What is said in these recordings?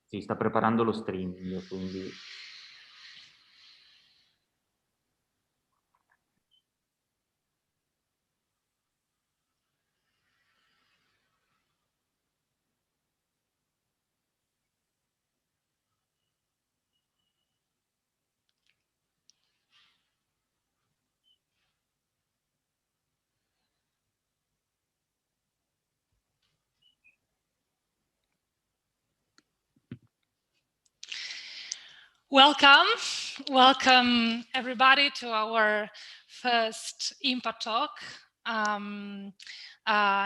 Si sta preparando lo streaming, quindi... Welcome everybody to our first Impact Talk, an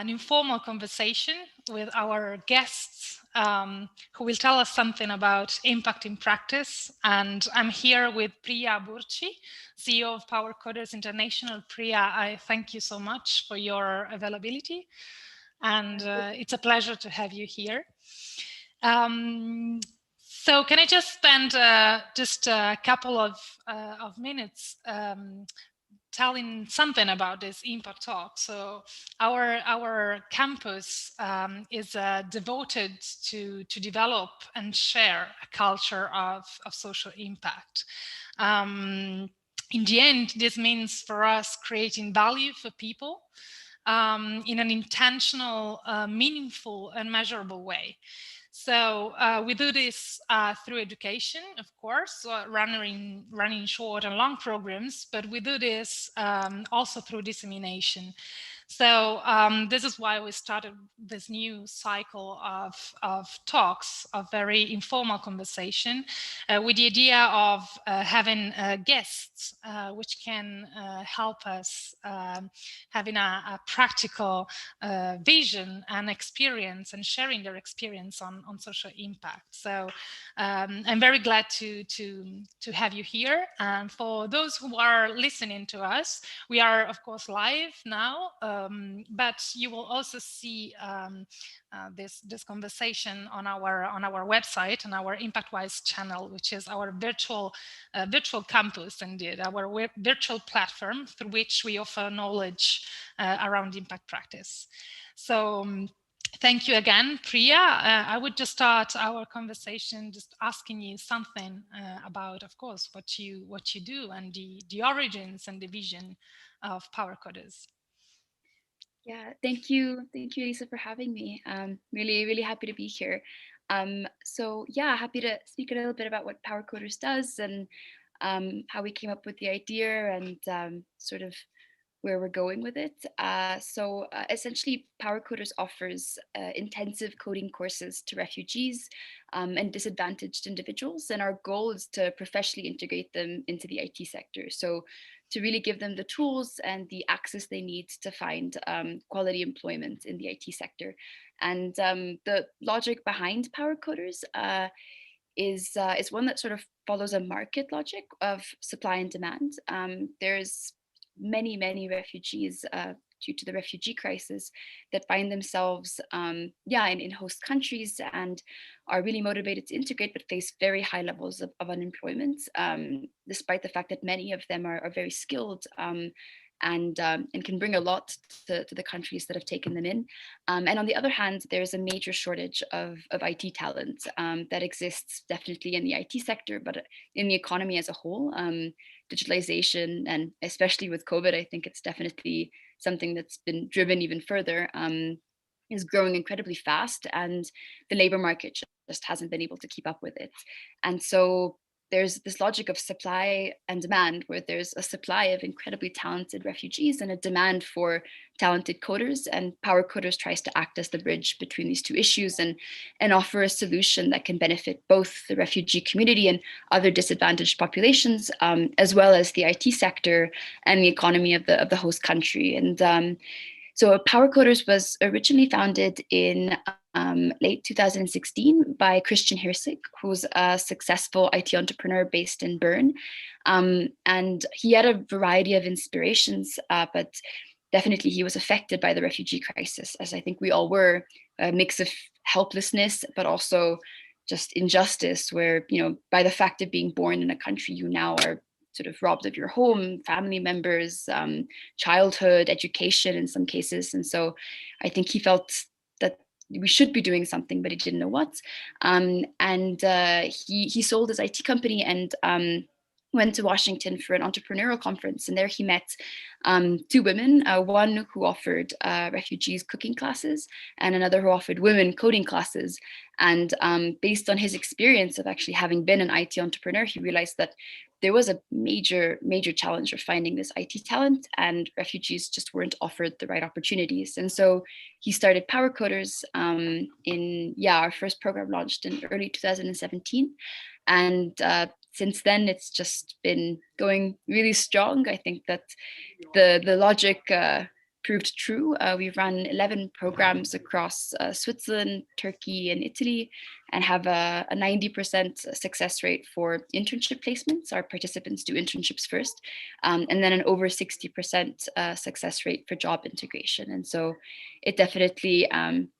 informal conversation with our guests who will tell us something about impact in practice. And I'm here with Priya Burchi, CEO of Powercoders International. Priya, I thank you so much for your availability, and it's a pleasure to have you here. So can I just spend just a couple of minutes telling something about this Impact Talk? So our campus is devoted to develop and share a culture of social impact. In the end, this means for us creating value for people in an intentional, meaningful and measurable way. So we do this through education, of course, running short and long programs, but we do this also through dissemination. So this is why we started this new cycle of talks, of very informal conversation, with the idea of having guests which can help us having a practical vision and experience and sharing their experience on social impact. So I'm very glad to have you here. And for those who are listening to us, we are of course live now, but you will also see this conversation on our website, on our ImpactWise channel, which is our virtual campus, indeed, our virtual platform through which we offer knowledge around impact practice. So thank you again, Priya. I would just start our conversation just asking you something about, of course, what you do and the origins and the vision of Powercoders. Yeah, thank you, Lisa, for having me. Really happy to be here. So yeah, happy to speak a little bit about what Powercoders does and how we came up with the idea and sort of where we're going with it. So essentially, Powercoders offers intensive coding courses to refugees and disadvantaged individuals. And our goal is to professionally integrate them into the IT sector. So to really give them the tools and the access they need to find quality employment in the IT sector. And the logic behind Powercoders is one that sort of follows a market logic of supply and demand. There's many refugees due to the refugee crisis that find themselves in host countries and are really motivated to integrate but face very high levels of unemployment, despite the fact that many of them are very skilled and can bring a lot to the countries that have taken them in. And on the other hand, there's a major shortage of IT talent that exists definitely in the IT sector, but in the economy as a whole. Digitalization, and especially with COVID, I think it's definitely something that's been driven even further, is growing incredibly fast, and the labor market just hasn't been able to keep up with it. And so there's this logic of supply and demand, where there's a supply of incredibly talented refugees and a demand for talented coders, and Powercoders tries to act as the bridge between these two issues and offer a solution that can benefit both the refugee community and other disadvantaged populations, as well as the IT sector and the economy of the host country. And so Powercoders was originally founded in late 2016 by Christian Hirsig, who's a successful IT entrepreneur based in Bern. And he had a variety of inspirations, but definitely he was affected by the refugee crisis, as I think we all were, a mix of helplessness, but also just injustice, where, by the fact of being born in a country, you now are sort of robbed of your home, family members, childhood, education in some cases. And so I think he felt that we should be doing something, but he didn't know what. He sold his IT company and went to Washington for an entrepreneurial conference. And there he met two women, one who offered refugees cooking classes and another who offered women coding classes. And based on his experience of actually having been an IT entrepreneur, he realized that there was a major challenge of finding this IT talent, and refugees just weren't offered the right opportunities. And so he started Powercoders our first program launched in early 2017. And since then, it's just been going really strong. I think that the logic proved true. We've run 11 programs across Switzerland, Turkey, and Italy, and have a 90% success rate for internship placements. Our participants do internships first, and then an over 60% success rate for job integration. And so it definitely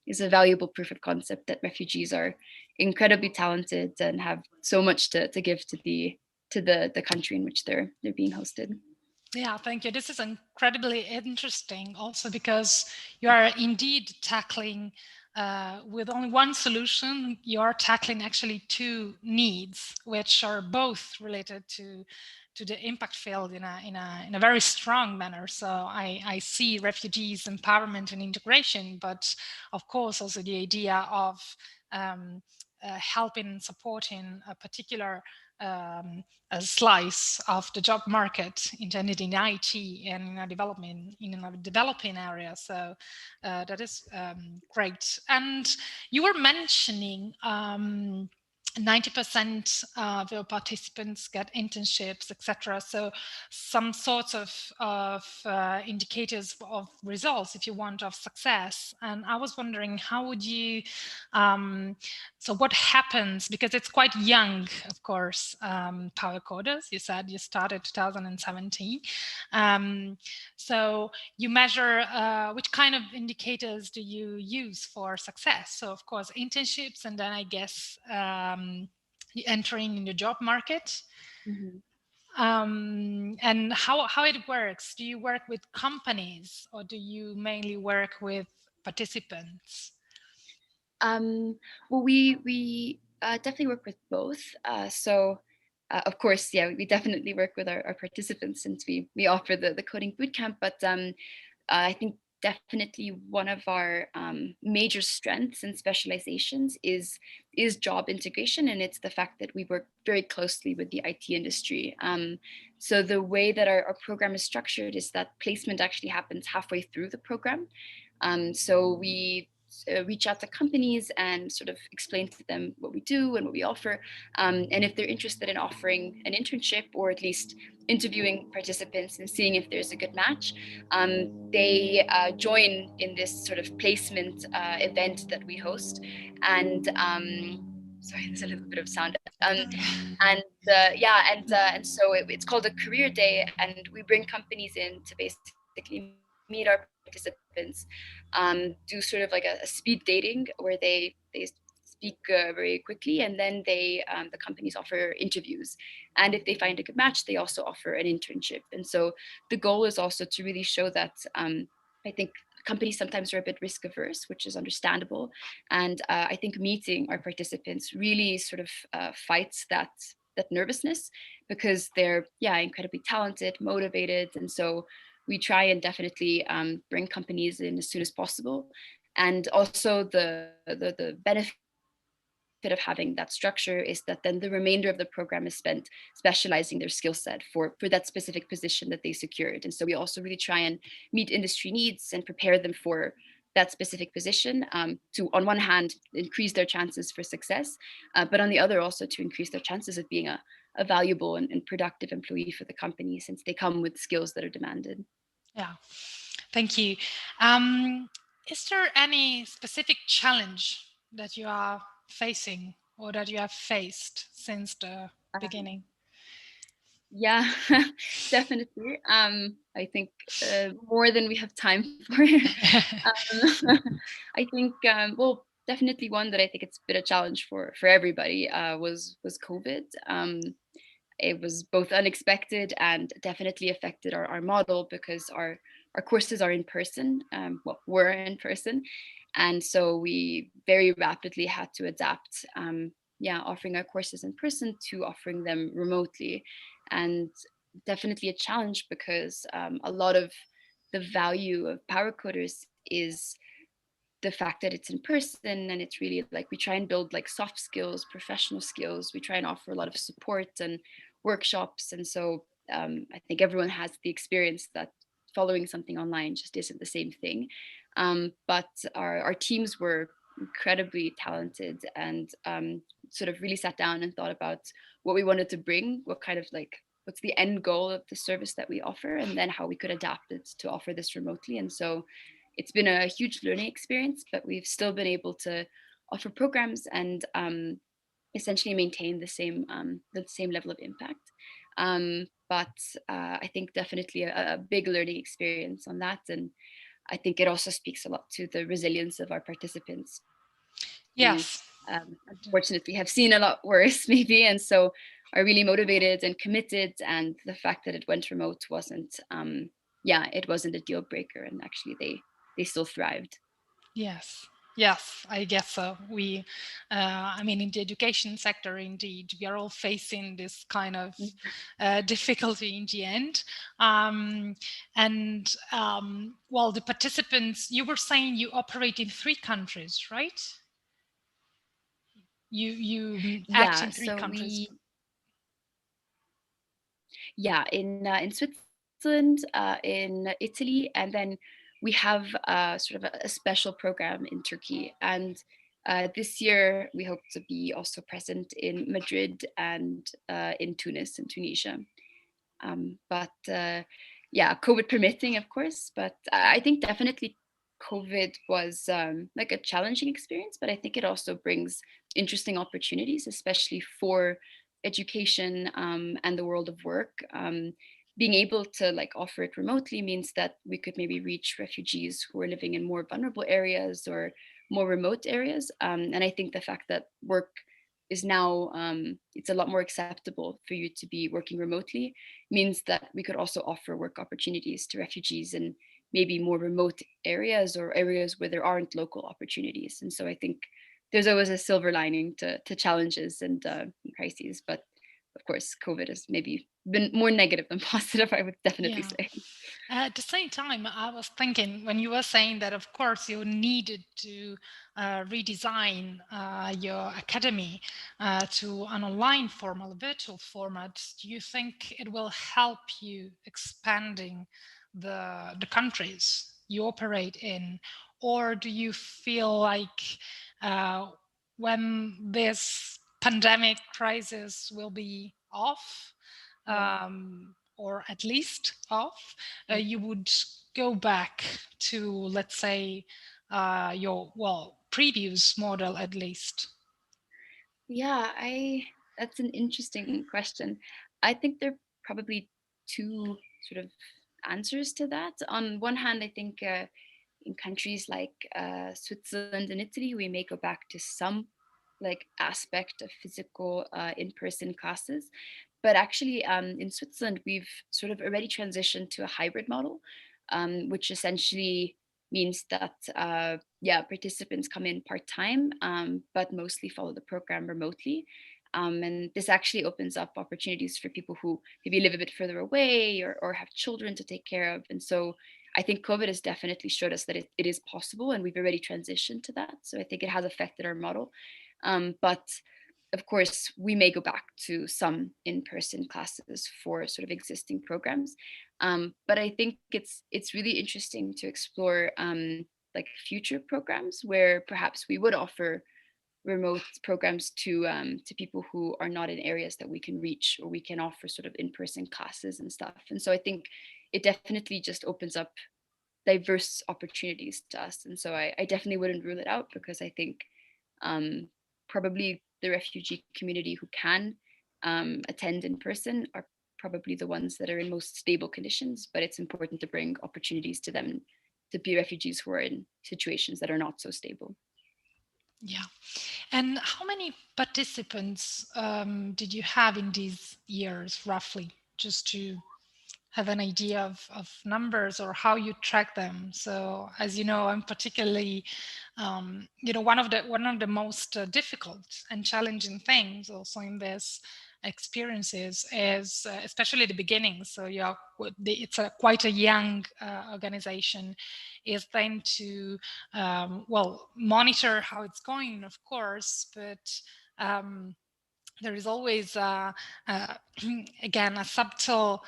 is a valuable proof of concept that refugees are incredibly talented and have so much to give to the country in which they're being hosted. Yeah, thank you. This is incredibly interesting also because you are indeed tackling with only one solution, you're tackling actually two needs, which are both related to the impact field in a very strong manner. So I see refugees empowerment and integration, but of course also the idea of helping, supporting a particular a slice of the job market intended in IT and in a developing area. So that is great. And you were mentioning 90% of your participants get internships, etc. So some sorts of indicators of results, if you want, of success. And I was wondering, how would you, so what happens, because it's quite young, of course, Powercoders, you said you started 2017. So you measure, which kind of indicators do you use for success? So of course, internships, and then I guess entering in the job market. Mm-hmm. And how it works? Do you work with companies or do you mainly work with participants? Well, we definitely work with both. Of course, yeah, we definitely work with our participants since we offer the coding bootcamp. But I think definitely one of our major strengths and specializations is job integration, and it's the fact that we work very closely with the IT industry. So the way that our program is structured is that placement actually happens halfway through the program. So we reach out to companies and sort of explain to them what we do and what we offer. And if they're interested in offering an internship or at least interviewing participants and seeing if there's a good match, they join in this sort of placement event that we host. And sorry, there's a little bit of sound. So it's called a career day, and we bring companies in to basically meet our participants, do sort of like a speed dating where they speak very quickly, and then the companies offer interviews, and if they find a good match, they also offer an internship. And so the goal is also to really show that I think companies sometimes are a bit risk averse, which is understandable, and I think meeting our participants really sort of fights that nervousness, because they're incredibly talented, motivated, and so we try and definitely bring companies in as soon as possible. And also the benefit of having that structure is that then the remainder of the program is spent specializing their skill set for that specific position that they secured. And so we also really try and meet industry needs and prepare them for that specific position, to, on one hand, increase their chances for success, but on the other also to increase their chances of being a valuable and productive employee for the company, since they come with skills that are demanded. Yeah, thank you. Is there any specific challenge that you are facing or that you have faced since the beginning? Yeah, definitely. I think more than we have time for. I think, well, definitely one that I think it's been a challenge for everybody was COVID. It was both unexpected and definitely affected our model, because our courses are in person, were in person. And so we very rapidly had to adapt, offering our courses in person to offering them remotely. And definitely a challenge because a lot of the value of Powercoders is the fact that it's in person, and it's really like we try and build like soft skills, professional skills. We try and offer a lot of support and workshops. And so I think everyone has the experience that following something online just isn't the same thing. But our teams were incredibly talented, and sort of really sat down and thought about what we wanted to bring, what kind of like what's the end goal of the service that we offer, and then how we could adapt it to offer this remotely. And so it's been a huge learning experience, but we've still been able to offer programs and essentially maintain the same level of impact. But I think definitely a big learning experience on that, and I think it also speaks a lot to the resilience of our participants, who Yes. unfortunately have seen a lot worse, maybe, and so are really motivated and committed. And the fact that it went remote wasn't, it wasn't a deal breaker, and actually they still thrived. Yes. Yes, I guess so. I mean, in the education sector, indeed, we are all facing this kind of difficulty in the end. Well, the participants, you were saying you operate in 3 countries, right? You act Yeah, in 3 so countries. in Switzerland, in Italy, and then we have sort of a special program in Turkey. And this year we hope to be also present in Madrid and in Tunis and Tunisia. But yeah, COVID permitting, of course. But I think definitely COVID was like a challenging experience, but I think it also brings interesting opportunities, especially for education and the world of work. Being able to like offer it remotely means that we could maybe reach refugees who are living in more vulnerable areas or more remote areas. And I think the fact that work is now it's a lot more acceptable for you to be working remotely means that we could also offer work opportunities to refugees in maybe more remote areas or areas where there aren't local opportunities. And so I think there's always a silver lining to challenges and crises. But of course, COVID has maybe been more negative than positive, I would definitely Yeah. say. At the same time, I was thinking when you were saying that, of course, you needed to redesign your academy to an online formal, virtual format. Do you think it will help you expanding the countries you operate in, or do you feel like uh, when this pandemic crisis will be off? Or at least off, you would go back to, let's say, your previous model at least. Yeah, I that's an interesting question. I think there are probably two sort of answers to that. On one hand, I think in countries like Switzerland and Italy, we may go back to some like aspect of physical in-person classes. But actually, in Switzerland, we've sort of already transitioned to a hybrid model, which essentially means that participants come in part-time, but mostly follow the program remotely. And this actually opens up opportunities for people who maybe live a bit further away or have children to take care of. And so I think COVID has definitely showed us that it is possible, and we've already transitioned to that. So I think it has affected our model. But of course, we may go back to some in-person classes for sort of existing programs. But I think it's really interesting to explore like future programs where perhaps we would offer remote programs to people who are not in areas that we can reach, or we can offer sort of in-person classes and stuff. And so I think it definitely just opens up diverse opportunities to us. And so I definitely wouldn't rule it out, because I think um, probably the refugee community who can attend in person are probably the ones that are in most stable conditions. But it's important to bring opportunities to them, to be refugees who are in situations that are not so stable. Yeah. And how many participants did you have in these years, roughly, just to have an idea of numbers or how you track them. So as you know, I'm particularly, one of the most difficult and challenging things also in this experiences is especially the beginning. So it's quite a young organization, is then to monitor how it's going, of course, but there is always again a subtle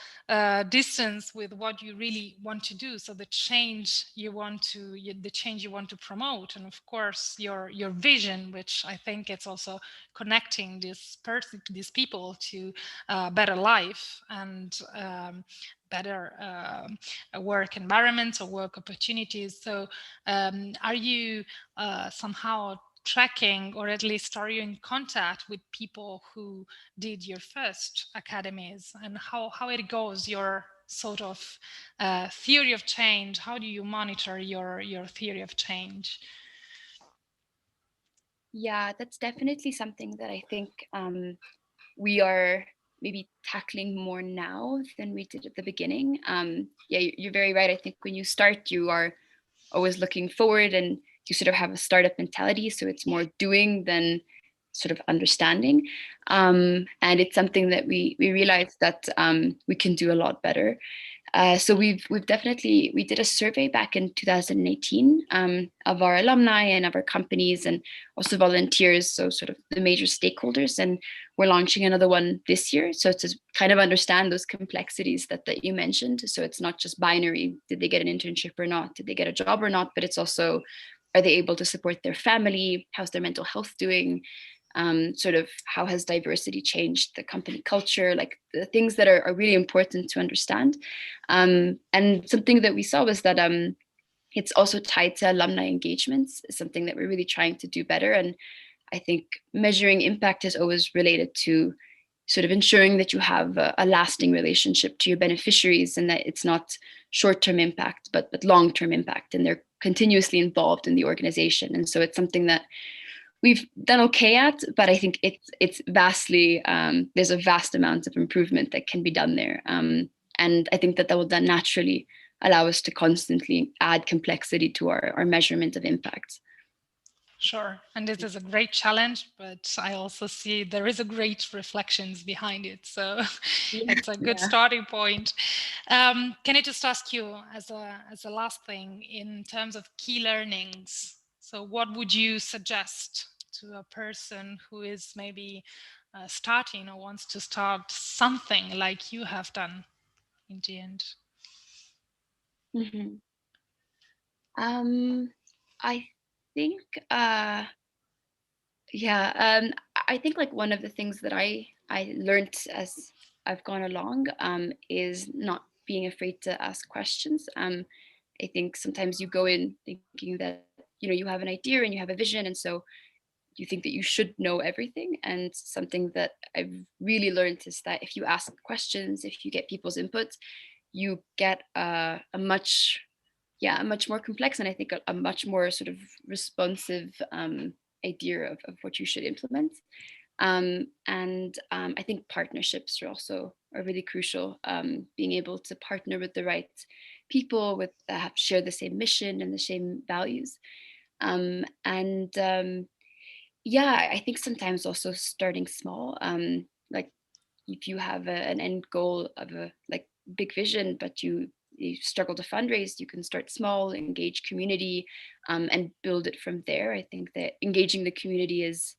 distance with what you really want to do. So the change you want to promote, and of course your vision, which I think it's also connecting these people to better life and better work environments or work opportunities. So are you somehow tracking, or at least are you in contact with people who did your first academies, and how it goes, your sort of theory of change? How do you monitor your theory of change? Yeah, that's definitely something that I think we are maybe tackling more now than we did at the beginning. Yeah, you're very right. I think when you start, you are always looking forward, and you sort of have a startup mentality. So it's more doing than sort of understanding. And it's something that we realized that we can do a lot better. So we've definitely, we did a survey back in 2018 of our alumni and of our companies and also volunteers, so sort of the major stakeholders, and we're launching another one this year. So to kind of understand those complexities that you mentioned. So it's not just binary, did they get an internship or not, did they get a job or not, but it's also, are they able to support their family, how's their mental health doing, sort of how has diversity changed the company culture, like the things that are really important to understand. And something that we saw was that it's also tied to alumni engagements, is something that we're really trying to do better. And I think measuring impact is always related to sort of ensuring that you have a lasting relationship to your beneficiaries, and that it's not short-term impact, but long-term impact, and they're continuously involved in the organization. And so it's something that we've done okay at, but I think it's vastly, there's a vast amount of improvement that can be done there. And I think that will then naturally allow us to constantly add complexity to our measurement of impact. Sure. And this is a great challenge, but I also see there is a great reflections behind it. So it's a good starting point. Can I just ask you as a last thing, in terms of key learnings? So what would you suggest to a person who is maybe starting or wants to start something like you have done in the end? Mm-hmm. I think, I think like one of the things that I learned as I've gone along is not being afraid to ask questions. I think sometimes you go in thinking that, you know, you have an idea and you have a vision, and so you think that you should know everything. And something that I've really learned is that if you ask questions, if you get people's input, you get a much more complex, and I think a much more sort of responsive idea of what you should implement. I think partnerships are really crucial. Being able to partner with the right people with that share the same mission and the same values. Um, and I think sometimes also starting small. Like if you have an end goal of a like big vision, but you struggle to fundraise, you can start small, engage community, and build it from there. I think that engaging the community is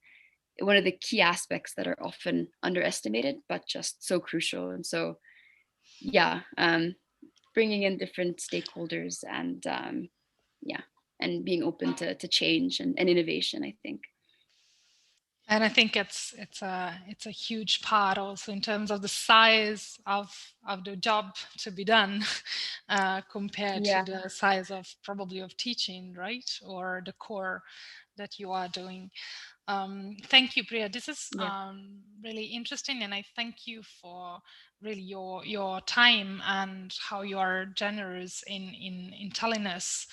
one of the key aspects that are often underestimated, but just so crucial. And so, bringing in different stakeholders and and being open to change and innovation, I think. And I think it's a huge part also in terms of the size of the job to be done compared to the size of probably of teaching, right? Or the core that you are doing. Thank you, Priya. This is really interesting, and I thank you for really your time and how you are generous in telling us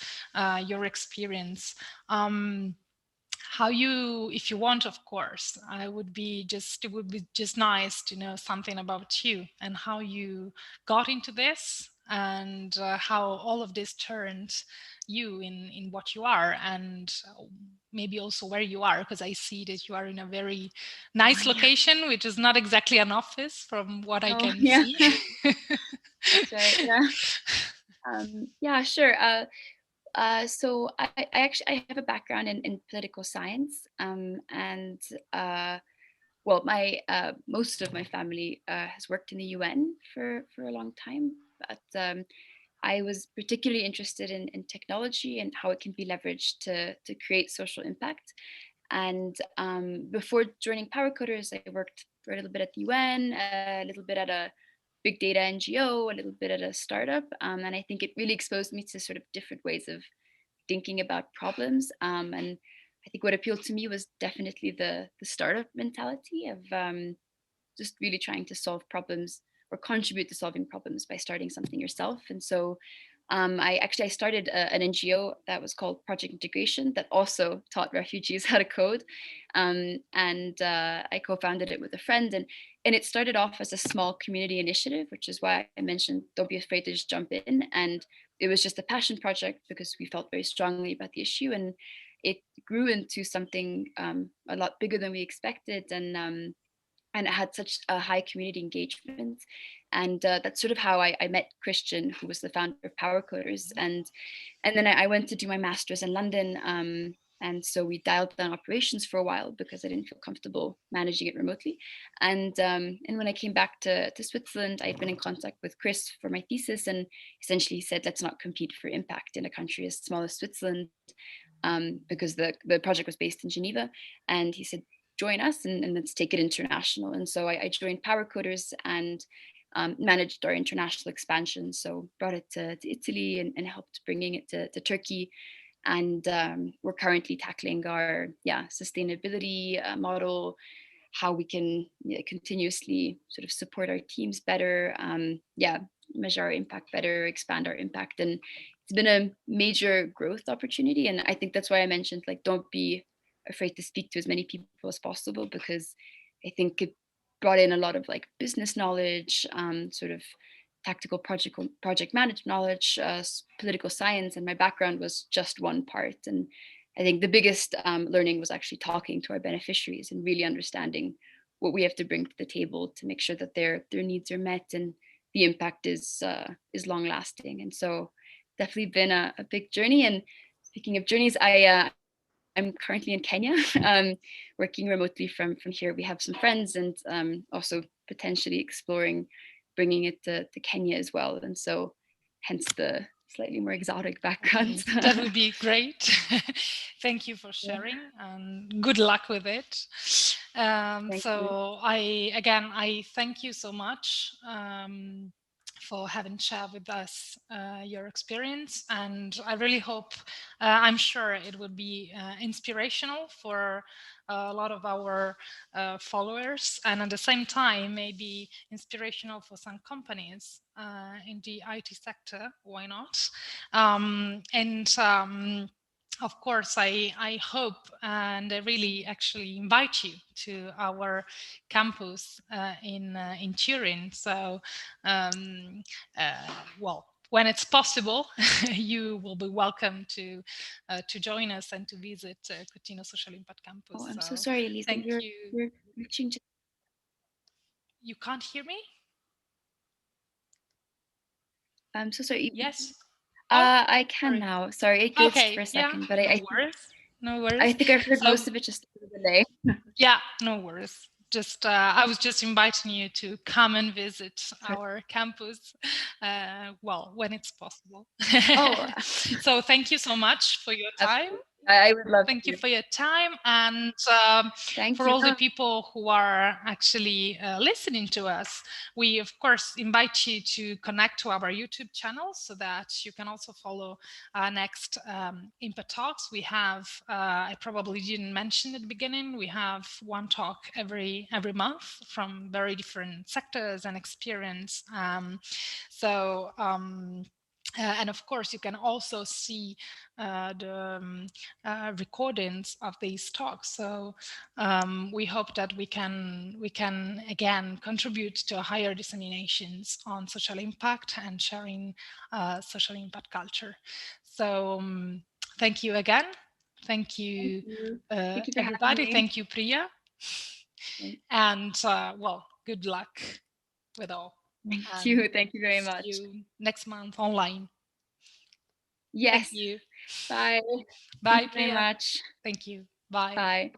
your experience. how you, if you want, of course, it would be just nice to know something about you and how you got into this, and how all of this turned you in what you are, and maybe also where you are, because I see that you are in a very nice location, which is not exactly an office from what I can see. That's right. Yeah. Yeah, sure. So I have a background in political science, and well, my most of my family has worked in the UN for a long time, but I was particularly interested in technology and how it can be leveraged to create social impact. And before joining Powercoders, I worked for a little bit at the UN, a little bit at a big data NGO, a little bit at a startup, and I think it really exposed me to sort of different ways of thinking about problems. And I think what appealed to me was definitely the startup mentality of just really trying to solve problems or contribute to solving problems by starting something yourself. And so I started an NGO that was called Project Integration that also taught refugees how to code, and I co-founded it with a friend, and it started off as a small community initiative, which is why I mentioned don't be afraid to just jump in. And it was just a passion project because we felt very strongly about the issue, and it grew into something a lot bigger than we expected, and it had such a high community engagement. And that's sort of how I met Christian, who was the founder of Powercoders. And then I went to do my master's in London. And so we dialed down operations for a while because I didn't feel comfortable managing it remotely. And when I came back to Switzerland, I'd been in contact with Chris for my thesis, and essentially he said, let's not compete for impact in a country as small as Switzerland, because the project was based in Geneva. And he said, join us and let's take it international. And so I joined Powercoders and managed our international expansion. So brought it to Italy and helped bringing it to Turkey. And we're currently tackling our sustainability model, how we can continuously sort of support our teams better, measure our impact better, expand our impact. And it's been a major growth opportunity. And I think that's why I mentioned, like, don't be afraid to speak to as many people as possible, because I think it brought in a lot of like business knowledge, sort of tactical project management knowledge, political science, and my background was just one part. And I think the biggest learning was actually talking to our beneficiaries and really understanding what we have to bring to the table to make sure that their needs are met and the impact is long lasting. And so definitely been a big journey. And speaking of journeys, I'm currently in Kenya, working remotely from here. We have some friends, and also potentially exploring bringing it to Kenya as well. And so hence the slightly more exotic background. That would be great. Thank you for sharing, and good luck with it. So I thank you so much for having shared with us your experience, and I really hope, I'm sure it would be inspirational for a lot of our followers, and at the same time maybe inspirational for some companies in the IT sector. Why not? Of course, I hope and I really actually invite you to our campus in Turin. So, well, when it's possible, you will be welcome to join us and to visit Coutinho Social Impact Campus. Oh, I'm so sorry, Elisa. Thank you're you. reaching. You can't hear me? I'm so sorry. Yes. I can now. Sorry, it glitched for a second, but No worries. I think I heard most of it just a delay. Yeah, no worries. Just I was just inviting you to come and visit our campus, well, when it's possible. Oh, so thank you so much for your time. I would love Thank to. you for your time, and for all the people who are actually listening to us. We, of course, invite you to connect to our YouTube channel so that you can also follow our next Impact Talks. We have, I probably didn't mention at the beginning, we have one talk every month from very different sectors and experience. And of course, you can also see the recordings of these talks. So we hope that we can again contribute to higher disseminations on social impact and sharing social impact culture. So thank you again. Thank you, Thank you for having everybody. me. Thank you, Priya. And well, good luck with all. Thank you. Thank you very much. See you next month online. Yes. Thank you. Bye. Bye, Thank you very Priya. much. Thank you. Bye. Bye.